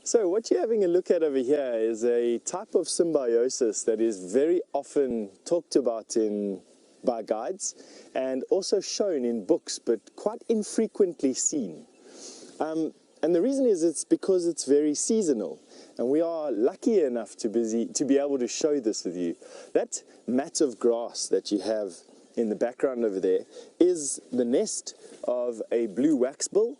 So what you're having a look at over here is a type of symbiosis that is very often talked about by guides and also shown in books, but quite infrequently seen. And the reason is it's because it's very seasonal, and we are lucky enough to be able to show this with you. That mat of grass that you have in the background over there is the nest of a blue waxbill.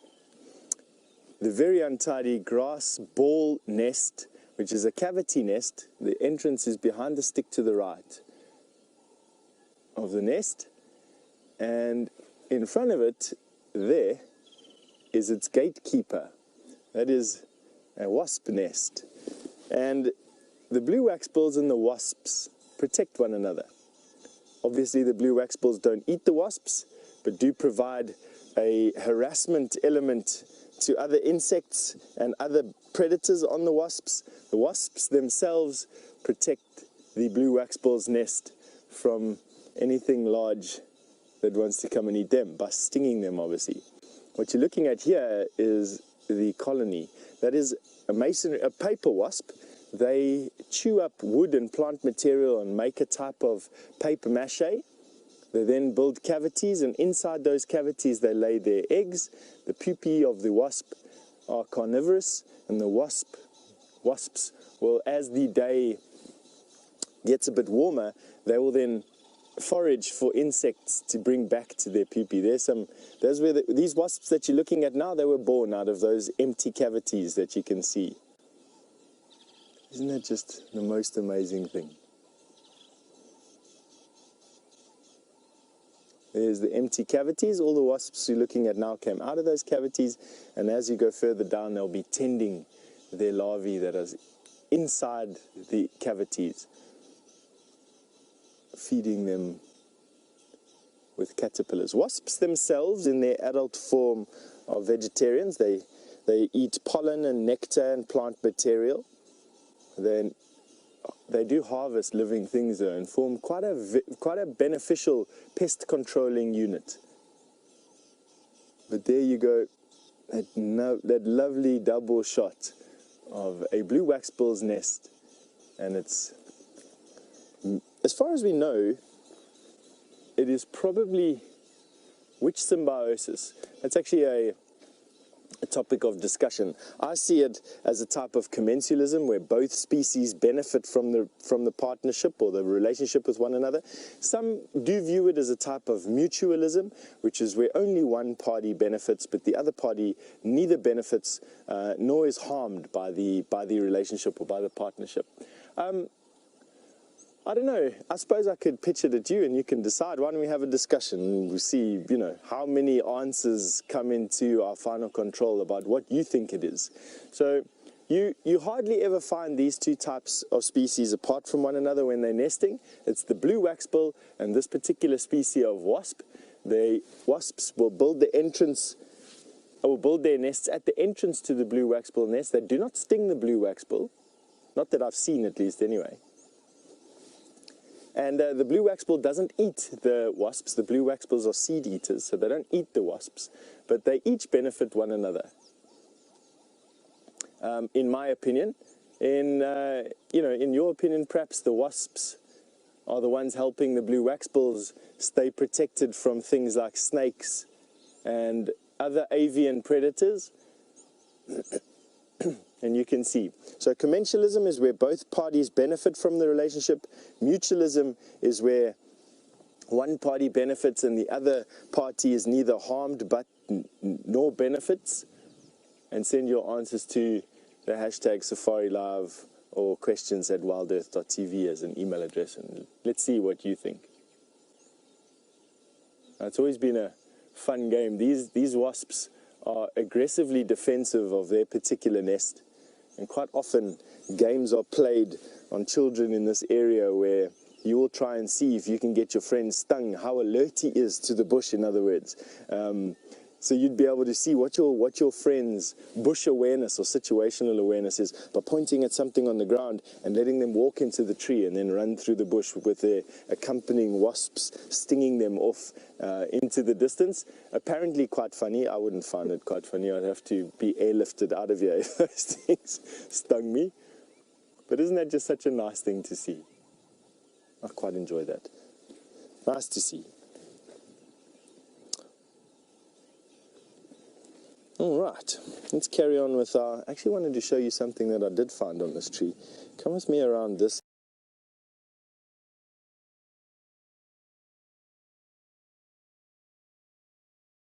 The very untidy grass ball nest, which is a cavity nest. The entrance is behind the stick to the right of the nest, and in front of it there is its gatekeeper. That is a wasp nest, and the blue waxbills and the wasps protect one another. Obviously the blue waxbills don't eat the wasps, but do provide a harassment element to other insects and other predators on the wasps. The wasps themselves protect the blue waxbill's nest from anything large that wants to come and eat them by stinging them, obviously. What you're looking at here is the colony. That is a paper wasp. They chew up wood and plant material and make a type of paper mache. They then build cavities, and inside those cavities they lay their eggs. The pupae of the wasp are carnivorous, and the wasps will, as the day gets a bit warmer, they will then forage for insects to bring back to their pupae. These wasps that you're looking at now, they were born out of those empty cavities that you can see. Isn't that just the most amazing thing? There's the empty cavities. All the wasps you're looking at now came out of those cavities, and as you go further down, they'll be tending their larvae that is inside the cavities, feeding them with caterpillars. Wasps themselves, in their adult form, are vegetarians. They eat pollen and nectar and plant material. Then they do harvest living things though, and form quite a beneficial pest controlling unit. But there you go, that lovely double shot of a blue waxbill's nest, and it's, as far as we know, it is probably, which symbiosis? That's actually a topic of discussion. I see it as a type of commensalism where both species benefit from the partnership or the relationship with one another. Some do view it as a type of mutualism, which is where only one party benefits, but the other party neither benefits nor is harmed by the relationship or by the partnership. I don't know. I suppose I could pitch it at you and you can decide. Why don't we have a discussion and we see, how many answers come into our final control about what you think it is. So you hardly ever find these two types of species apart from one another when they're nesting. It's the blue waxbill and this particular species of wasp. The wasps will build their nests at the entrance to the blue waxbill nest. They do not sting the blue waxbill. Not that I've seen, at least, anyway. And the blue waxbill doesn't eat the wasps. The blue waxbills are seed eaters, so they don't eat the wasps, but they each benefit one another. In my opinion, in your opinion, perhaps the wasps are the ones helping the blue waxbills stay protected from things like snakes and other avian predators. And you can see. So commensalism is where both parties benefit from the relationship. Mutualism is where one party benefits and the other party is neither harmed but nor benefits. And send your answers to the hashtag Safari Live or questions@WildEarthTV as an email address, and let's see what you think. It's always been a fun game. These wasps are aggressively defensive of their particular nest. And quite often, games are played on children in this area where you will try and see if you can get your friend stung, how alert he is to the bush, in other words. So you'd be able to see what your friend's bush awareness or situational awareness is by pointing at something on the ground and letting them walk into the tree and then run through the bush with their accompanying wasps stinging them off into the distance. Apparently quite funny. I wouldn't find it quite funny. I'd have to be airlifted out of here if those things stung me. But isn't that just such a nice thing to see? I quite enjoy that. Nice to see. All right, let's carry on with our... I actually wanted to show you something that I did find on this tree. Come with me around this